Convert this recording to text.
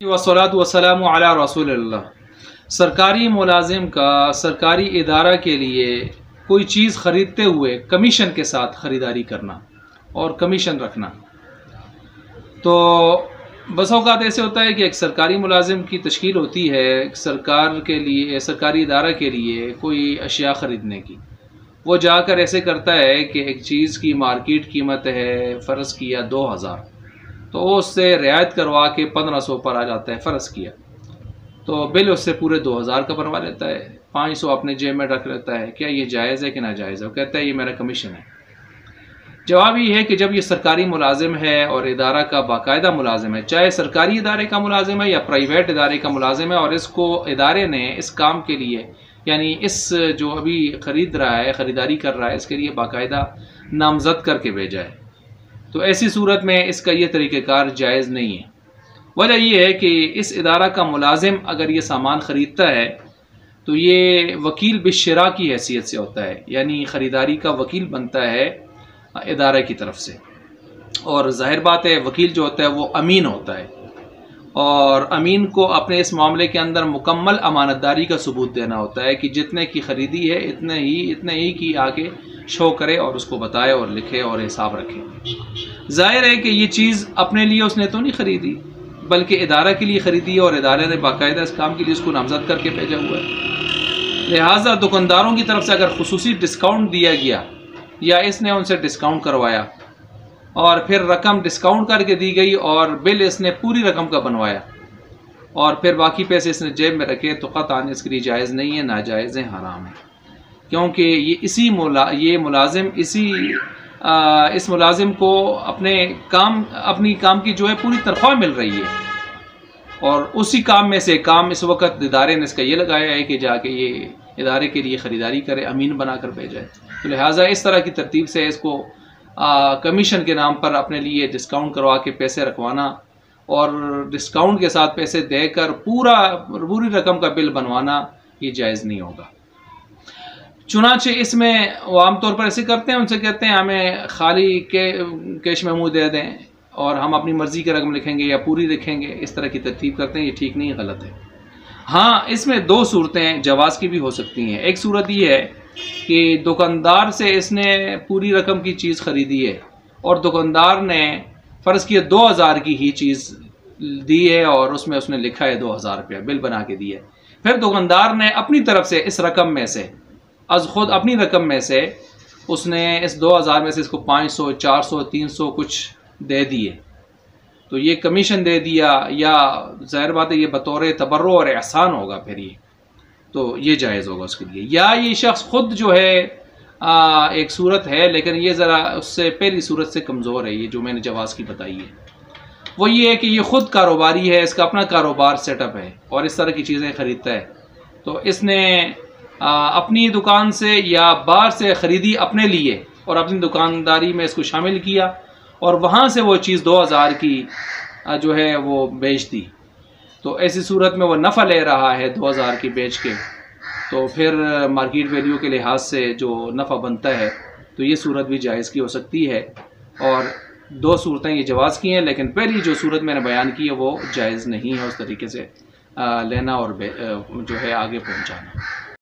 वस्सलातु वस्सलामु अला रसूलिल्लाह। सरकारी मुलाजिम का सरकारी इदारा के लिए कोई चीज़ ख़रीदते हुए कमीशन के साथ ख़रीदारी करना और कमीशन रखना, तो बस औक़ात ऐसे होता है कि एक सरकारी मुलाजिम की तश्कील होती है सरकार के लिए, सरकारी इदारा के लिए कोई अशिया ख़रीदने की। वो जाकर ऐसे करता है कि एक चीज़ की मार्केट कीमत है फ़र्ज़ किया 2000, तो वो उससे रियायत करवा के 1500 पर आ जाता है फ़र्ज़ किया, तो बिल उससे पूरे 2000 का बनवा लेता है, 500 अपने जेब में रख लेता है। क्या ये जायज़ है कि नाजायज़ है? वो कहता है ये मेरा कमीशन है। जवाब ये है कि जब ये सरकारी मुलाजिम है और इदारा का बाकायदा मुलाजिम है, चाहे सरकारी इदारे का मुलाजिम है या प्राइवेट इदारे का मुलाजिम है, और इसको इदारे ने इस काम के लिए, यानी इस जो अभी ख़रीद रहा है, ख़रीदारी कर रहा है, इसके लिए बाकायदा नामज़द करके भेजा है, तो ऐसी सूरत में इसका ये तरीक़ेकार जायज़ नहीं है। वजह यह है कि इस इदारा का मुलाजिम अगर ये सामान ख़रीदता है तो ये वकील बिश्शरा की हैसियत से होता है, यानी ख़रीदारी का वकील बनता है इदारे की तरफ से। और ज़ाहिर बात है वकील जो होता है वो अमीन होता है, और अमीन को अपने इस मामले के अंदर मुकम्मल अमानतदारी का सबूत देना होता है कि जितने की ख़रीदी है इतने ही की आके शो करे और उसको बताए और लिखे और हिसाब रखे। ज़ाहिर है कि ये चीज़ अपने लिए उसने तो नहीं ख़रीदी, बल्कि इदारा के लिए ख़रीदी है, और इदारे ने बाकायदा इस काम के लिए उसको नामज़द करके भेजा हुआ है। लिहाजा दुकानदारों की तरफ से अगर खुसूसी डिस्काउंट दिया गया या इसने उनसे डिस्काउंट करवाया और फिर रकम डिस्काउंट करके दी गई और बिल इसने पूरी रकम का बनवाया और फिर बाकी पैसे इसने जेब में रखे, तो क़तअन इसके लिए जायज़ नहीं है, नाजायज़ है, हराम है। क्योंकि ये मुलाजिम इस मुलाजिम को अपनी काम की जो है पूरी तनख्वाह मिल रही है, और उसी काम में से काम इस वक्त इदारे ने इसका ये लगाया है कि जाके ये इदारे के लिए ख़रीदारी करे, अमीन बना कर भेजा है। तो लिहाजा इस तरह की तरतीब से इसको कमीशन के नाम पर अपने लिए डिस्काउंट करवा के पैसे रखवाना और डिस्काउंट के साथ पैसे देकर पूरी रकम का बिल बनवाना, ये जायज़ नहीं होगा। चुनाचे इसमें वो आमतौर पर ऐसे करते हैं, उनसे कहते हैं हमें खाली कैश में मुँह दे दें और हम अपनी मर्ज़ी की रकम लिखेंगे या पूरी लिखेंगे, इस तरह की तरतीब करते हैं। ये ठीक नहीं, गलत है। हाँ, इसमें दो सूरतें जवाज़ की भी हो सकती हैं। एक सूरत ये है कि दुकानदार से इसने पूरी रकम की चीज़ ख़रीदी है और दुकानदार ने फ़र्ज़ किया 2000 की ही चीज़ दी है और उसमें उसने लिखा है 2000 रुपया, बिल बना के दिया है। फिर दुकानदार ने अपनी तरफ से इस रकम में से खुद अपनी रकम में से उसने इस 2000 में से इसको 500, 400, 300 कुछ दे दिए, तो ये कमीशन दे दिया, या ज़ाहिर बात है ये बतौर तबर्रो और एहसान होगा, फिर ये तो ये जायज़ होगा उसके लिए। या ये शख्स खुद जो है एक सूरत है, लेकिन ये ज़रा उससे पहली सूरत से कमज़ोर है, ये जो मैंने जवाज़ की बताई है, वो ये है कि ये ख़ुद कारोबारी है, इसका अपना कारोबार सेटअप है और इस तरह की चीज़ें ख़रीदता है, तो इसने अपनी दुकान से या बाहर से ख़रीदी अपने लिए और अपनी दुकानदारी में इसको शामिल किया और वहाँ से वो चीज़ 2000 की जो है वो बेच दी, तो ऐसी सूरत में वो नफ़ा ले रहा है 2000 की बेच के, तो फिर मार्केट वैल्यू के लिहाज से जो नफ़ा बनता है, तो ये सूरत भी जायज़ की हो सकती है। और दो सूरतें ये जवाज़ की हैं, लेकिन पहली जो सूरत मैंने बयान की है वो जायज़ नहीं है, उस तरीके से लेना और जो है आगे पहुँचाना।